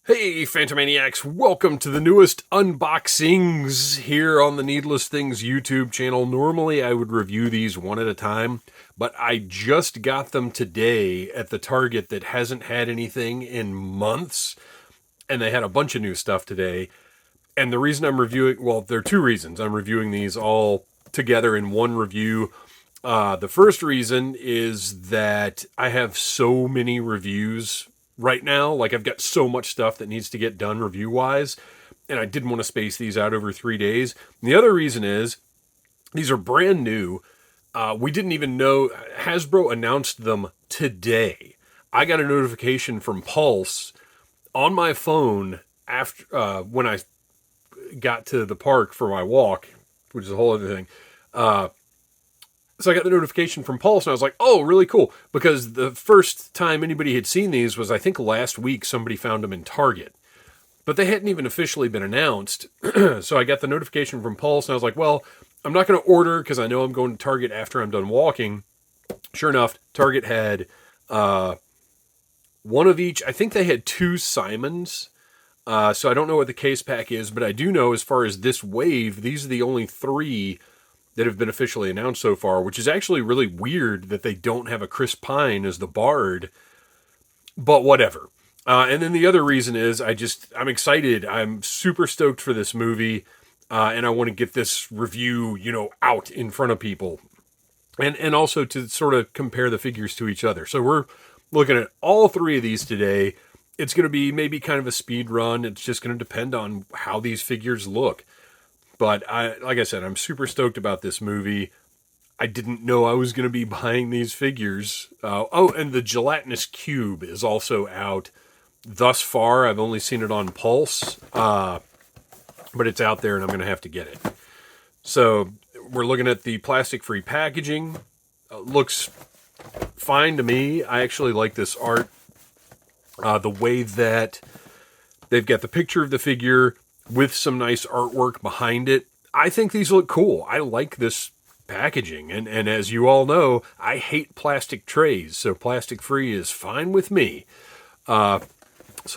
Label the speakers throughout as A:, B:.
A: Hey, Phantomaniacs, welcome to the newest unboxings here on the Needless Things YouTube channel. Normally I would review these one at a time, but I just got them today at the Target that hasn't had anything in months, and they had a bunch of new stuff today. And the reason I'm reviewing, well, there are two reasons I'm reviewing these all together in one review. The first reason is that I have so many reviews right now. Like, I've got so much stuff that needs to get done review wise, and I didn't want to space these out over 3 days. And the other reason is these are brand new. We didn't even know. Hasbro announced them today. I got a notification from Pulse on my phone after when I got to the park for my walk, which is a whole other thing. So I got the notification from Pulse, and I was like, oh, really cool. Because the first time anybody had seen these was, I think, last week somebody found them in Target. But they hadn't even officially been announced. So I got the notification from Pulse, and I was like, well, I'm not going to order because I know I'm going to Target after I'm done walking. Sure enough, Target had one of each. I think they had two Simons. So I don't know what the case pack is, but I do know as far as this wave, these are the only three that have been officially announced so far, which is actually really weird that they don't have a Chris Pine as the Bard, but whatever. And then the other reason is I'm excited. I'm super stoked for this movie, and I want to get this review, out in front of people. And also to sort of compare the figures to each other. So we're looking at all three of these today. It's going to be maybe kind of a speed run. It's just going to depend on how these figures look. But like I said, I'm super stoked about this movie. I didn't know I was going to be buying these figures. And the gelatinous cube is also out. Thus far, I've only seen it on Pulse, but it's out there and I'm going to have to get it. So we're looking at the plastic-free packaging. Looks fine to me. I actually like this art. The way that they've got the picture of the figure with some nice artwork behind it. I think these look cool. I like this packaging. And as you all know, I hate plastic trays, so plastic free is fine with me. So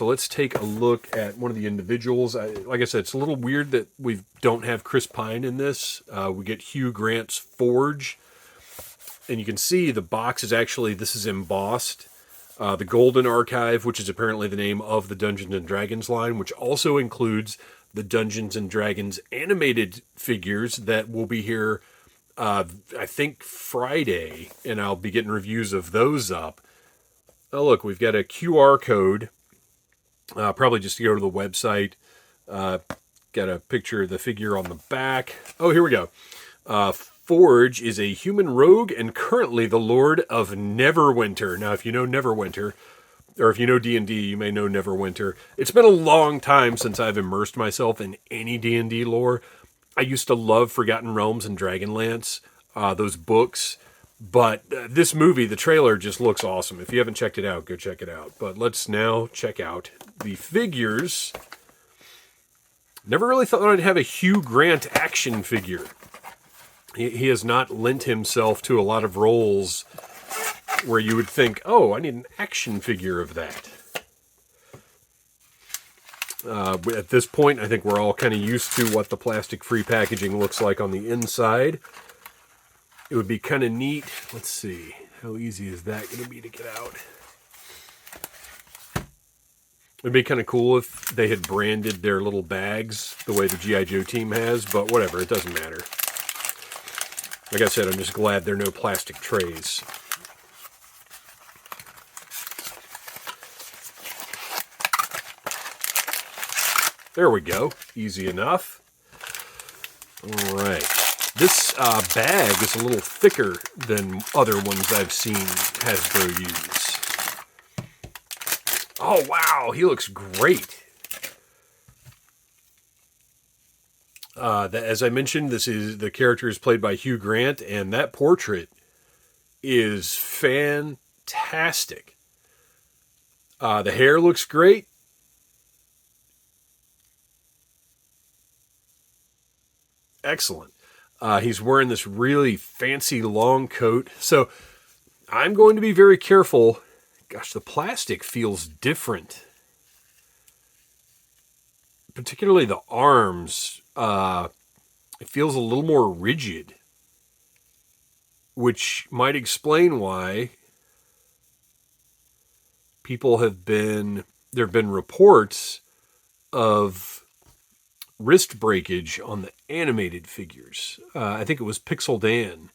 A: let's take a look at one of the individuals. Like I said, it's a little weird that we don't have Chris Pine in this. We get Hugh Grant's Forge. And you can see the box is actually, this is embossed. The Golden Archive, which is apparently the name of the Dungeons & Dragons line, which also includes the Dungeons & Dragons animated figures that will be here, I think, Friday, and I'll be getting reviews of those up. Oh, look, we've got a QR code, probably just to go to the website. Got a picture of the figure on the back. Oh, here we go. Forge is a human rogue and currently the Lord of Neverwinter. Now, if you know Neverwinter, or if you know D&D, you may know Neverwinter. It's been a long time since I've immersed myself in any D&D lore. I used to love Forgotten Realms and Dragonlance, those books. But this movie, the trailer, just looks awesome. If you haven't checked it out, go check it out. But let's now check out the figures. Never really thought I'd have a Hugh Grant action figure. He has not lent himself to a lot of roles where you would think, oh, I need an action figure of that. At this point, I think we're all kind of used to what the plastic-free packaging looks like on the inside. It would be kind of neat. Let's see. How easy is that going to be to get out? It would be kind of cool if they had branded their little bags the way the G.I. Joe team has, but whatever, it doesn't matter. Like I said, I'm just glad there are no plastic trays. There we go. Easy enough. All right. This bag is a little thicker than other ones I've seen Hasbro use. Oh, wow. He looks great. As I mentioned, the character is played by Hugh Grant, and that portrait is fantastic. The hair looks great. Excellent. He's wearing this really fancy long coat. So I'm going to be very careful. Gosh, the plastic feels different particularly the arms, it feels a little more rigid, which might explain why there have been reports of wrist breakage on the animated figures. I think it was Pixel Dan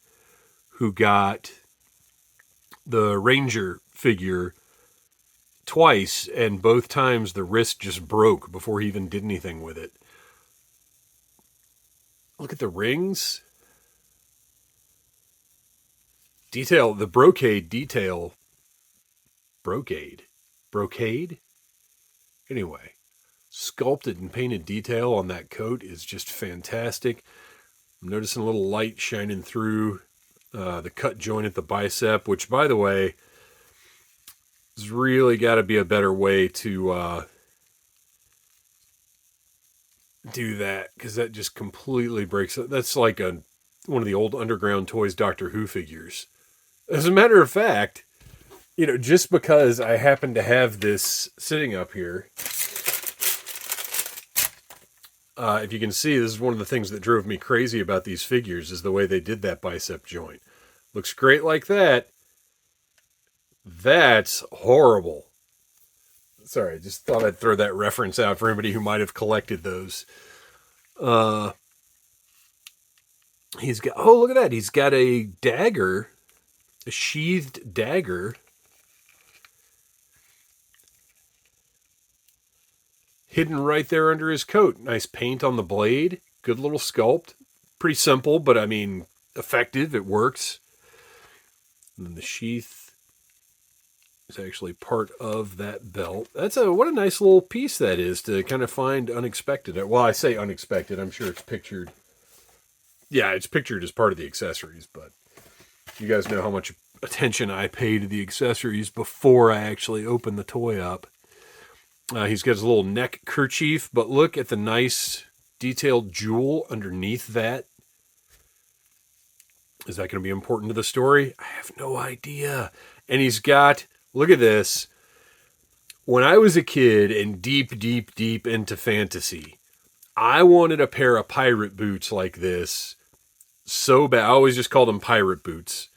A: who got the Ranger figure twice, and both times the wrist just broke before he even did anything with it. Look at the rings. Detail, the brocade detail. Brocade? Anyway, sculpted and painted detail on that coat is just fantastic. I'm noticing a little light shining through the cut joint at the bicep, which, by the way, has really got to be a better way to do that, because that just completely breaks it. That's like one of the old Underground Toys Doctor Who figures. As a matter of fact, just because I happen to have this sitting up here, if you can see, this is one of the things that drove me crazy about these figures, is the way they did that bicep joint. Looks great like that. That's horrible. Sorry, I just thought I'd throw that reference out for anybody who might have collected those. He's got, oh, look at that. He's got a dagger, a sheathed dagger, hidden right there under his coat. Nice paint on the blade. Good little sculpt. Pretty simple, but I mean, effective. It works. And then the sheath is actually part of that belt. What a nice little piece that is to kind of find unexpected. Well, I say unexpected. I'm sure it's pictured. Yeah, it's pictured as part of the accessories, but you guys know how much attention I pay to the accessories before I actually open the toy up. He's got his little neck kerchief, but look at the nice detailed jewel underneath that. Is that going to be important to the story? I have no idea. And he's got, look at this. When I was a kid and deep into fantasy, I wanted a pair of pirate boots like this so bad. I always just called them pirate boots.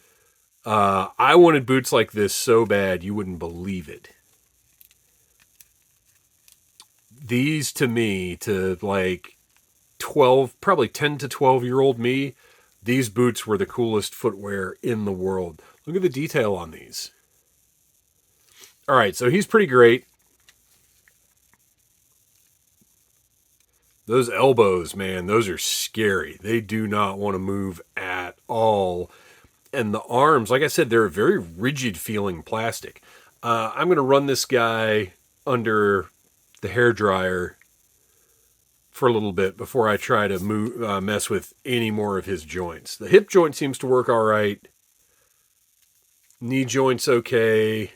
A: I wanted boots like this so bad you wouldn't believe it. These, to me, to like 12, probably 10 to 12-year-old me, these boots were the coolest footwear in the world. Look at the detail on these. All right, so he's pretty great. Those elbows, man, those are scary. They do not want to move at all. And the arms, like I said, they're a very rigid feeling plastic. I'm going to run this guy under the hairdryer for a little bit before I try to mess with any more of his joints. The hip joint seems to work all right. Knee joint's okay.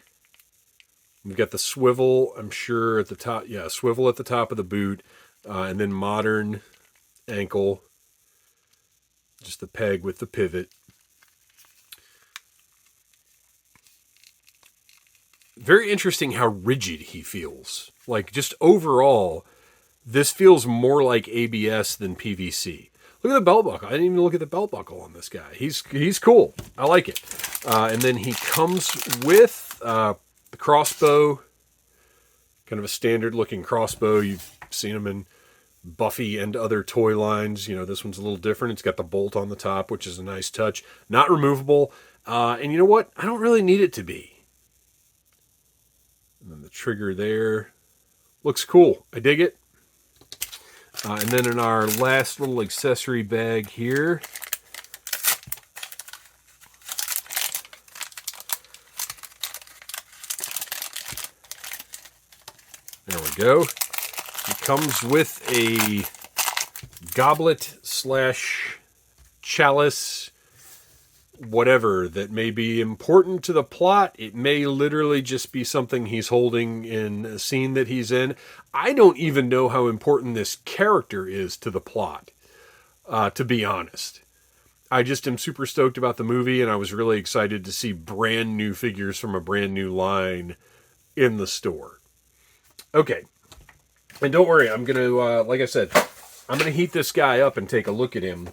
A: We've got the swivel, I'm sure, at the top. Yeah, swivel at the top of the boot. And then modern ankle. Just the peg with the pivot. Very interesting how rigid he feels. Like, just overall, this feels more like ABS than PVC. Look at the belt buckle. I didn't even look at the belt buckle on this guy. He's cool. I like it. And then he comes with the crossbow. Kind of a standard looking crossbow. You've seen them in Buffy and other toy lines. This one's a little different. It's got the bolt on the top, which is a nice touch. Not removable. And you know what? I don't really need it to be. And then the trigger there. Looks cool. I dig it. And then in our last little accessory bag here, there we go. It comes with a goblet / chalice, whatever that may be important to the plot. It may literally just be something he's holding in a scene that he's in. I don't even know how important this character is to the plot, to be honest. I just am super stoked about the movie, and I was really excited to see brand new figures from a brand new line in the store. Okay. And don't worry, I'm going to, like I said, I'm going to heat this guy up and take a look at him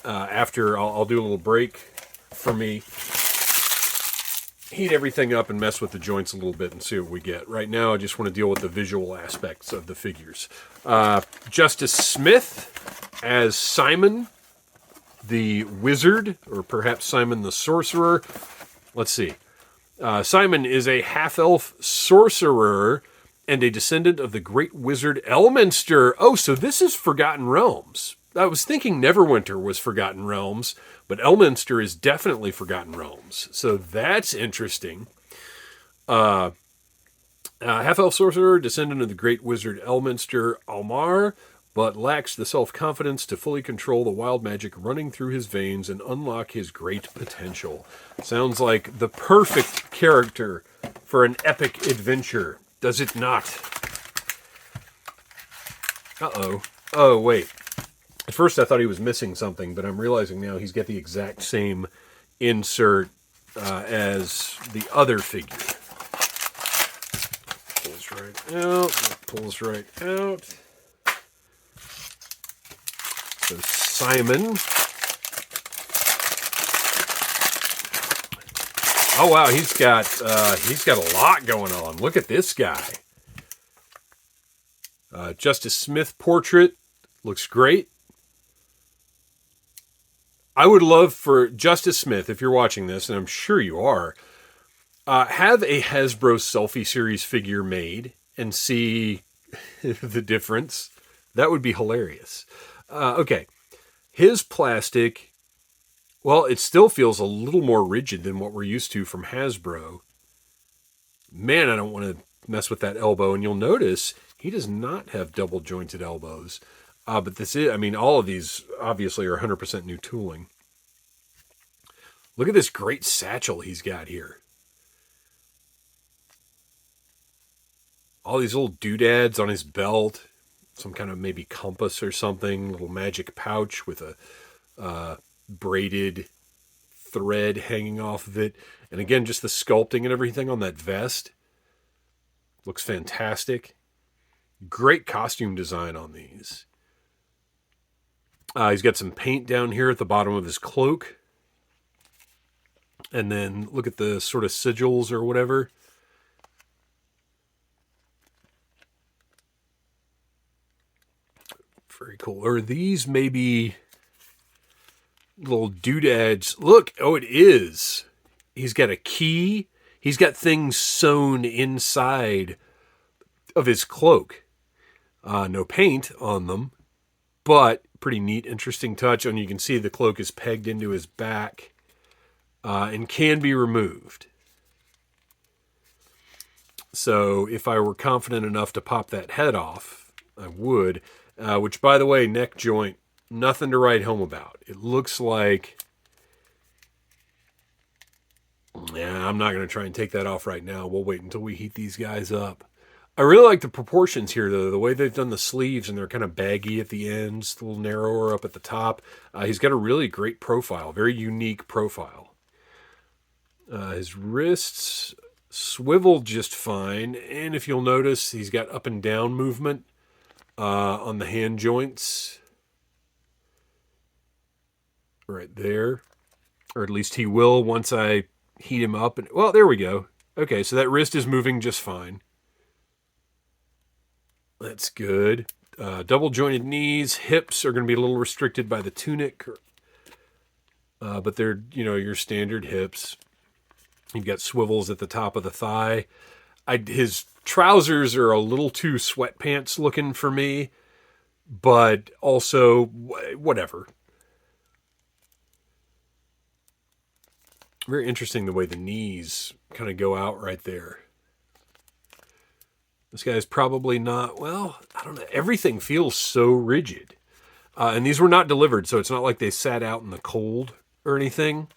A: after I'll do a little break for me. Heat everything up and mess with the joints a little bit and see what we get. Right now, I just want to deal with the visual aspects of the figures. Justice Smith as Simon the Wizard, or perhaps Simon the Sorcerer. Let's see. Simon is a half-elf sorcerer and a descendant of the great wizard Elminster. Oh, so this is Forgotten Realms. I was thinking Neverwinter was Forgotten Realms, but Elminster is definitely Forgotten Realms. So that's interesting. Half-elf sorcerer, descendant of the great wizard Elminster Almar, but lacks the self-confidence to fully control the wild magic running through his veins and unlock his great potential. Sounds like the perfect character for an epic adventure, does it not? Uh-oh. Oh, wait. At first I thought he was missing something, but I'm realizing now he's got the exact same insert as the other figure. Pulls right out, pulls right out. So Simon. Oh wow, he's got a lot going on. Look at this guy. Justice Smith portrait looks great. I would love for Justice Smith, if you're watching this, and I'm sure you are, have a Hasbro selfie series figure made and see the difference. That would be hilarious. Okay, his plastic, well, it still feels a little more rigid than what we're used to from Hasbro. Man, I don't want to mess with that elbow. And you'll notice he does not have double jointed elbows. But this is, I mean, all of these obviously are 100% new tooling. Look at this great satchel he's got here. All these little doodads on his belt. Some kind of maybe compass or something. Little magic pouch with a braided thread hanging off of it. And again, just the sculpting and everything on that vest. Looks fantastic. Great costume design on these. He's got some paint down here at the bottom of his cloak. And then look at the sort of sigils or whatever. Very cool. Or these maybe little doodads. Look, oh, it is. He's got a key. He's got things sewn inside of his cloak. No paint on them, but pretty neat, interesting touch. And you can see the cloak is pegged into his back and can be removed. So if I were confident enough to pop that head off, I would. Which, by the way, neck joint, nothing to write home about. It looks like... Yeah, I'm not going to try and take that off right now. We'll wait until we heat these guys up. I really like the proportions here, though. The way they've done the sleeves, and they're kind of baggy at the ends, a little narrower up at the top. He's got a really great profile, very unique profile. His wrists swivel just fine. And if you'll notice, he's got up and down movement on the hand joints. Right there. Or at least he will once I heat him up. And well, there we go. Okay, so that wrist is moving just fine. That's good. Double jointed knees, hips are going to be a little restricted by the tunic. But they're, your standard hips. You've got swivels at the top of the thigh. His trousers are a little too sweatpants looking for me, but also whatever. Very interesting the way the knees kind of go out right there. This guy's probably not, well, I don't know. Everything feels so rigid. And these were not delivered, so it's not like they sat out in the cold or anything.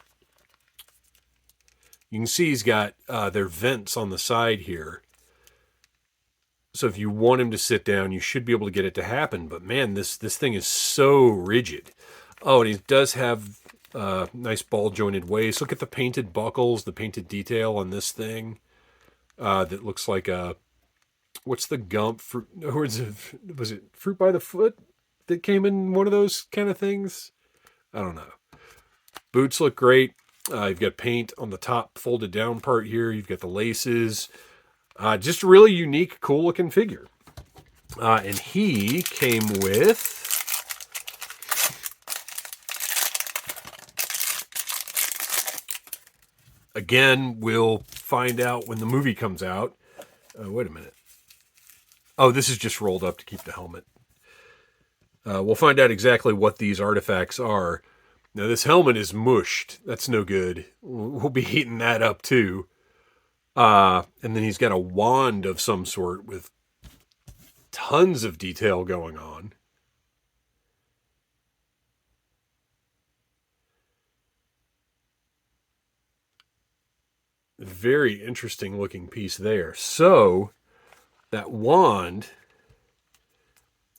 A: You can see he's got their vents on the side here. So if you want him to sit down, you should be able to get it to happen. But man, this thing is so rigid. Oh, and he does have nice ball-jointed waist. Look at the painted buckles, the painted detail on this thing. That looks like a what's the Gump fruit? Or was it Fruit by the Foot that came in one of those kind of things? I don't know. Boots look great. You've got paint on the top folded down part here. You've got the laces. Just a really unique, cool looking figure. And he came with... Again, we'll find out when the movie comes out. Wait a minute. Oh, this is just rolled up to keep the helmet. We'll find out exactly what these artifacts are. Now, this helmet is mushed. That's no good. We'll be heating that up, too. And then he's got a wand of some sort with tons of detail going on. Very interesting looking piece there. So, that wand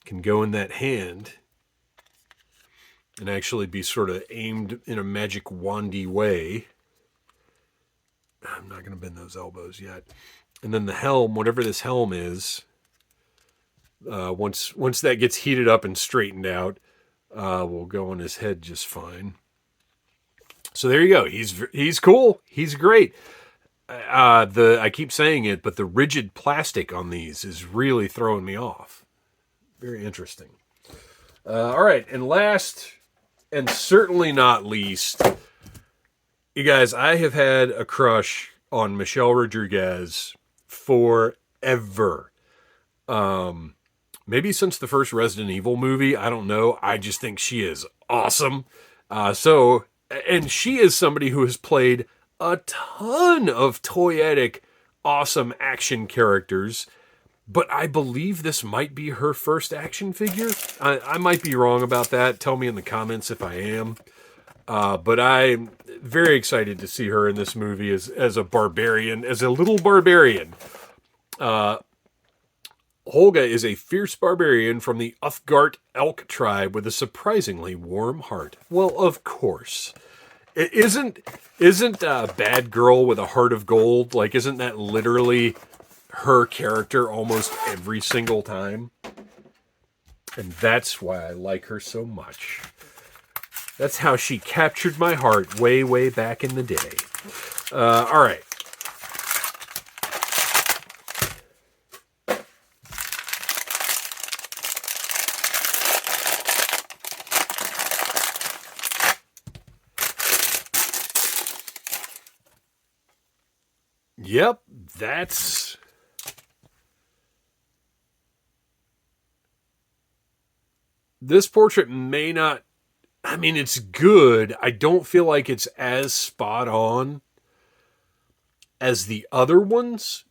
A: can go in that hand and actually be sort of aimed in a magic wandy way. I'm not going to bend those elbows yet. And then the helm, whatever this helm is, once that gets heated up and straightened out, will go on his head just fine. So there you go. He's cool. He's great. I keep saying it, but the rigid plastic on these is really throwing me off. Very interesting. All right, and last, and certainly not least, you guys, I have had a crush on Michelle Rodriguez forever. Maybe since the first Resident Evil movie. I don't know. I just think she is awesome. And she is somebody who has played a ton of toyetic, awesome action characters. But I believe this might be her first action figure. I might be wrong about that. Tell me in the comments if I am. But I'm very excited to see her in this movie as a barbarian, as a little barbarian. Holga is a fierce barbarian from the Uthgart elk tribe with a surprisingly warm heart. Well, of course. Isn't a bad girl with a heart of gold? Like, isn't that literally her character almost every single time? And that's why I like her so much. That's how she captured my heart way, way back in the day. All right. Yep, that's... This portrait may not... I mean, it's good. I don't feel like it's as spot on as the other ones,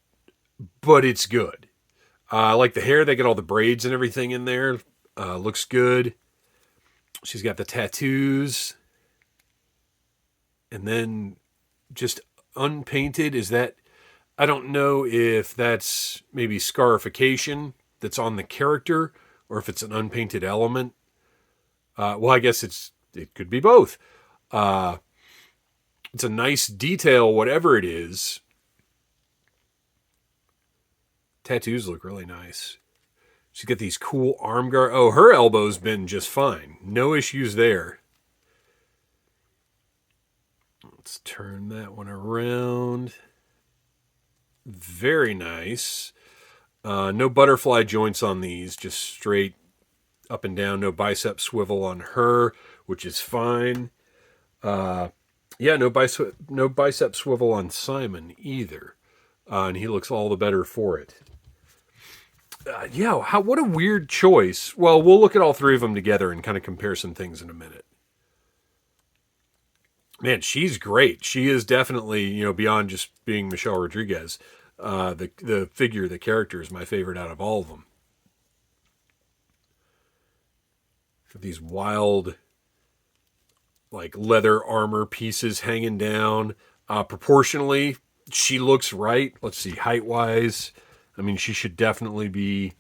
A: but it's good. I like the hair. They get all the braids and everything in there. Looks good. She's got the tattoos. And then just unpainted. Is that... I don't know if that's maybe scarification that's on the character or if it's an unpainted element. Well, I guess it could be both. It's a nice detail, whatever it is. Tattoos look really nice. She's got these cool arm guard. Oh, her elbow's been just fine. No issues there. Let's turn that one around. Very nice. No butterfly joints on these, just straight up and down. No bicep swivel on her, which is fine. Yeah, no bicep swivel on Simon either. And he looks all the better for it. Yeah, what a weird choice. Well, we'll look at all three of them together and kind of compare some things in a minute. Man, she's great. She is definitely, beyond just being Michelle Rodriguez. The figure, the character is my favorite out of all of them. These wild, like, leather armor pieces hanging down. Proportionally, she looks right. Let's see, height-wise. I mean, she should definitely be...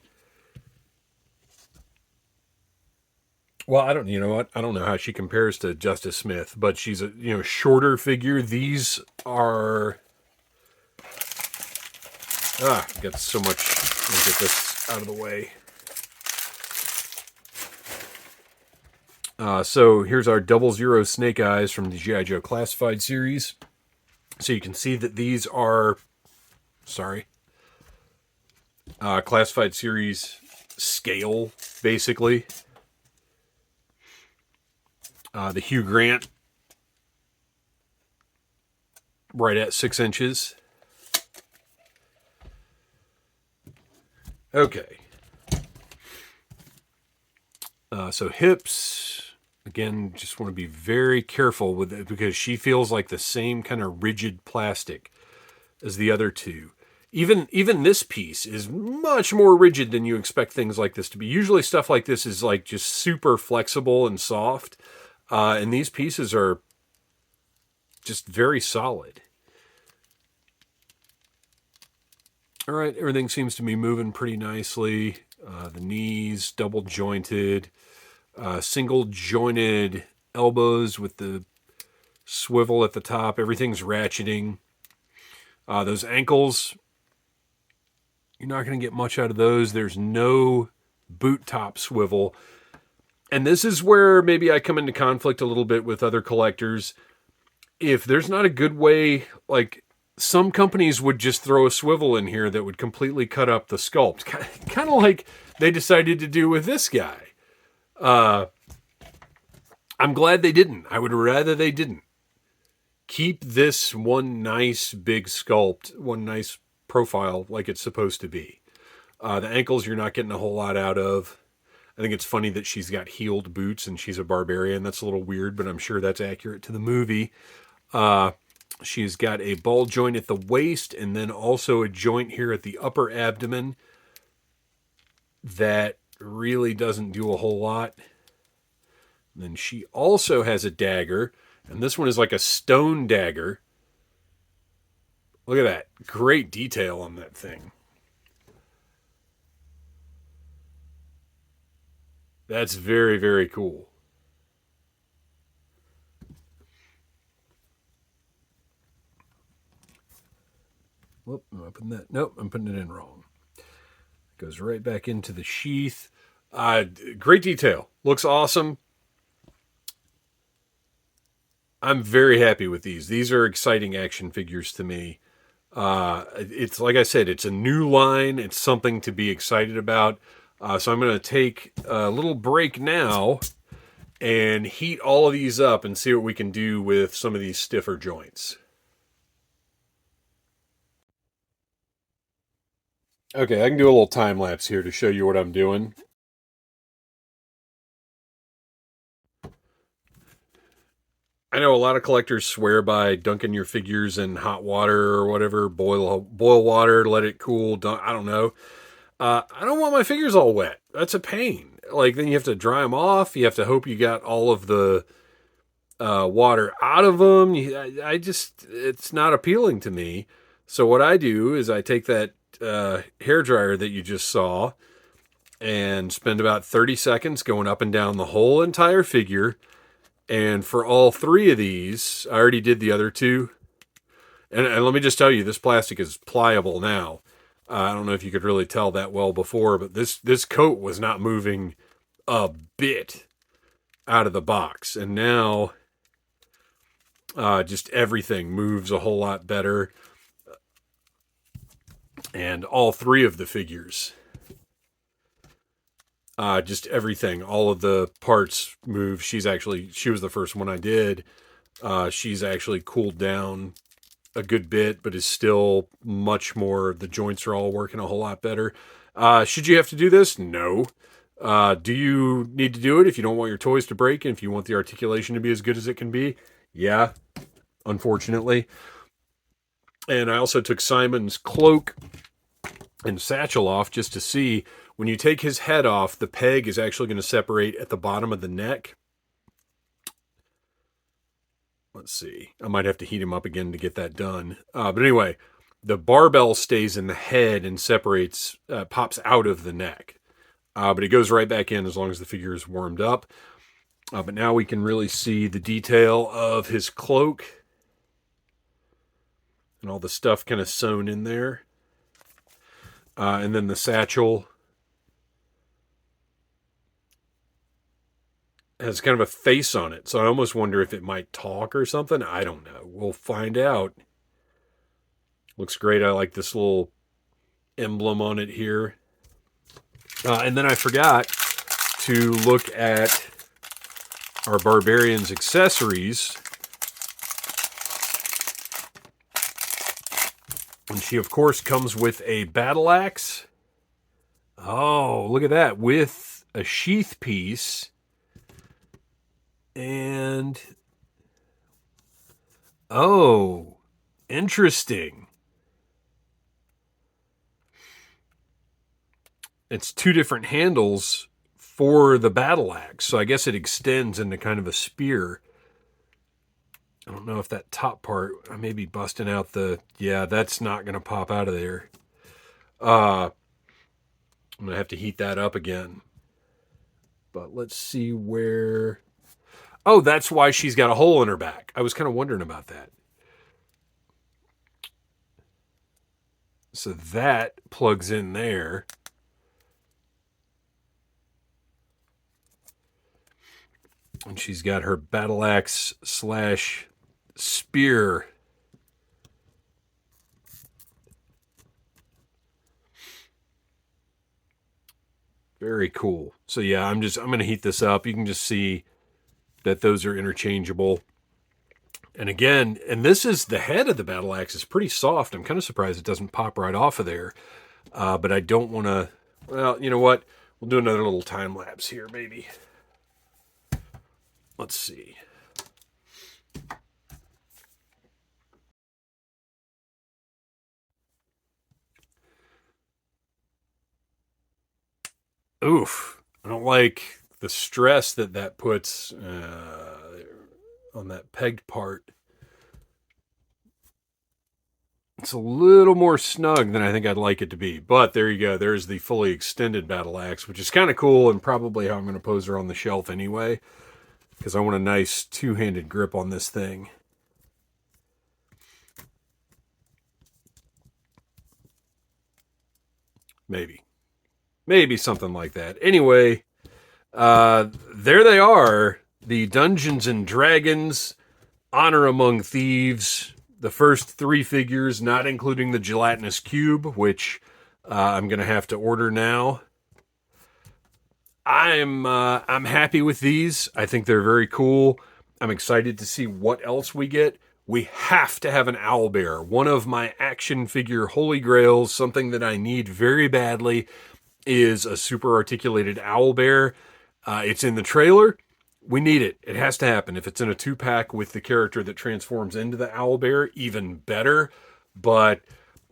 A: Well, I don't know how she compares to Justice Smith, but she's a, shorter figure. These are... I've got so much. Let me get this out of the way. So here's our 00 Snake Eyes from the G.I. Joe Classified series. So you can see that these are, Classified series scale, basically. The Hugh Grant, right at 6 inches. Okay. So hips, again, just want to be very careful with it because she feels like the same kind of rigid plastic as the other two. Even this piece is much more rigid than you expect things like this to be. Usually stuff like this is like just super flexible and soft. And these pieces are just very solid. All right, everything seems to be moving pretty nicely. The knees, double jointed, single jointed elbows with the swivel at the top. Everything's ratcheting. Those ankles, you're not going to get much out of those. There's no boot top swivel. And this is where maybe I come into conflict a little bit with other collectors. If there's not a good way, like some companies would just throw a swivel in here that would completely cut up the sculpt. Kind of like they decided to do with this guy. I'm glad they didn't. I would rather they didn't. Keep this one nice big sculpt, one nice profile like it's supposed to be. The ankles you're not getting a whole lot out of. I think it's funny that she's got heeled boots and she's a barbarian. That's a little weird, but I'm sure that's accurate to the movie. She's got a ball joint at the waist and then also a joint here at the upper abdomen that really doesn't do a whole lot. And then she also has a dagger, and this one is like a stone dagger. Look at that. Great detail on that thing. That's very, very cool. Whoop, am I putting that? Nope, I'm putting it in wrong. Goes right back into the sheath. Great detail. Looks awesome. I'm very happy with these. These are exciting action figures to me. It's like I said, it's a new line. It's something to be excited about. So I'm going to take a little break now and heat all of these up and see what we can do with some of these stiffer joints. Okay, I can do a little time lapse here to show you what I'm doing. I know a lot of collectors swear by dunking your figures in hot water or whatever, boil water, let it cool. I don't know. I don't want my figures all wet. That's a pain. Like then you have to dry them off. You have to hope you got all of the water out of them. I just it's not appealing to me. So what I do is I take that hair dryer that you just saw and spend about 30 seconds going up and down the whole entire figure. And for all three of these, I already did the other two. And let me just tell you, this plastic is pliable now. I don't know if you could really tell that well before, but this coat was not moving a bit out of the box. And now just everything moves a whole lot better. And all three of the figures, just everything, all of the parts move. She was the first one I did. She's actually cooled down a good bit, but is still much more, the joints are all working a whole lot better. Should you have to do this? No. Do you need to do it if you don't want your toys to break and if you want the articulation to be as good as it can be? Yeah, unfortunately. And I also took Simon's cloak and satchel off just to see when you take his head off, the peg is actually going to separate at the bottom of the neck. Let's see. I might have to heat him up again to get that done. But anyway, the barbell stays in the head and separates, pops out of the neck. But it goes right back in as long as the figure is warmed up. But now we can really see the detail of his cloak and all the stuff kind of sewn in there. And then the satchel has kind of a face on it, so I almost wonder if it might talk or something. I don't know. We'll find out. Looks great. I like this little emblem on it here. And then I forgot to look at our Barbarian's accessories. And she, of course, comes with a battle axe. Oh, look at that. With a sheath piece. And... oh, interesting. It's two different handles for the battle axe. So I guess it extends into kind of a spear. I don't know if that top part, I may be busting out the... yeah, that's not going to pop out of there. I'm going to have to heat that up again. But let's see where... oh, that's why she's got a hole in her back. I was kind of wondering about that. So that plugs in there. And she's got her battle axe slash spear. Very cool. So yeah, I'm going to heat this up. You can just see that those are interchangeable. And again, and this is the head of the battle axe is pretty soft. I'm kind of surprised it doesn't pop right off of there. But I don't want to, well, you know what? We'll do another little time lapse here, maybe. Let's see. Oof. I don't like the stress that puts on that pegged part. It's a little more snug than I think I'd like it to be. But there you go. There's the fully extended battle axe, which is kind of cool and probably how I'm going to pose her on the shelf anyway. Because I want a nice two-handed grip on this thing. Maybe. Maybe something like that. Anyway, there they are. The Dungeons and Dragons Honor Among Thieves. The first 3 figures, not including the gelatinous cube, which I'm going to have to order now. I'm happy with these. I think they're very cool. I'm excited to see what else we get. We have to have an owlbear. One of my action figure holy grails, something that I need very badly, is a super articulated owlbear. It's in the trailer. We need it. It has to happen. If it's in a 2-pack with the character that transforms into the owlbear, even better. But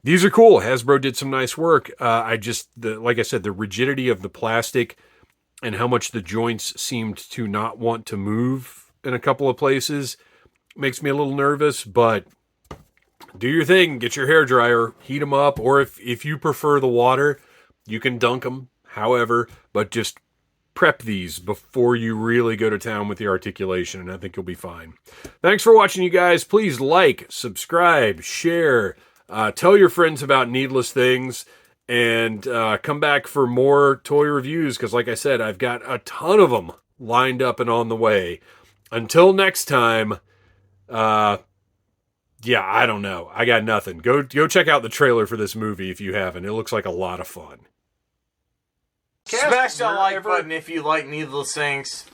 A: these are cool. Hasbro did some nice work. Like I said, the rigidity of the plastic and how much the joints seemed to not want to move in a couple of places makes me a little nervous, but do your thing. Get your hairdryer, heat them up, or if you prefer the water, you can dunk them, however, but just prep these before you really go to town with the articulation, and I think you'll be fine. Thanks for watching, you guys. Please like, subscribe, share, tell your friends about Needless Things, and come back for more toy reviews, because like I said, I've got a ton of them lined up and on the way. Until next time, yeah, I don't know. I got nothing. Go check out the trailer for this movie if you haven't. It looks like a lot of fun.
B: Smash that like button if you like Needless Things.